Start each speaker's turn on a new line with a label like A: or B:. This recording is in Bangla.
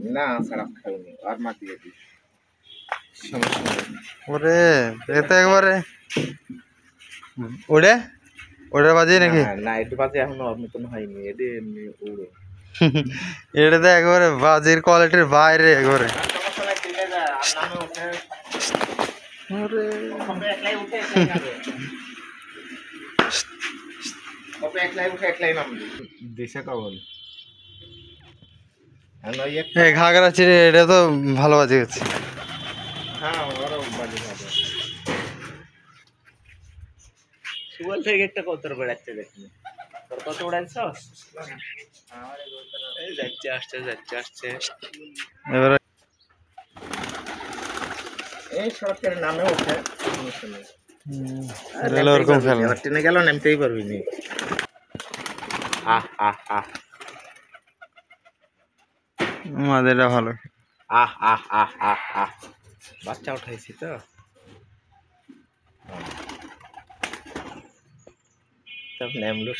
A: না খারাপ খাইনি আর মা দিয়ে দিস সমস্যা নেই
B: ওরে এটা একবারে ওড়ে ওড়ে বাজে নাকি
A: না একটু বাজে এখন মতন হয়নি এটা এমনি উড়ো
B: এটা তো একবারে বাজির কোয়ালিটির বাইরে একবারে
A: সমস্যা নাই তুলে যা আর নামে উঠে
B: ওরে
A: কবে একলাই উঠে একলাই যাবে কবে একলাই উঠে একলাই নামবে দিশা কবল আর নয়
B: এই ঘাগরা চিড়ে এটা তো ভালো বাজে গেছে
A: হ্যাঁ ওরও বাজে বাজে সুবল থেকে একটা কত বেড়াচ্ছে দেখুন তোর কত উড়াইছ এই যাচ্ছে আসছে
B: এবারে
A: এই সরকারের নামে ওঠে সমস্যা নেই
B: রেল ওরকম খেলা
A: এবার ট্রেনে গেল নামতেই পারবি নি আহ আহ আহ
B: মাদেরটা ভালো
A: আহ আহ আহ আহ আহ বাচ্চা উঠাইছি তো সব নামলো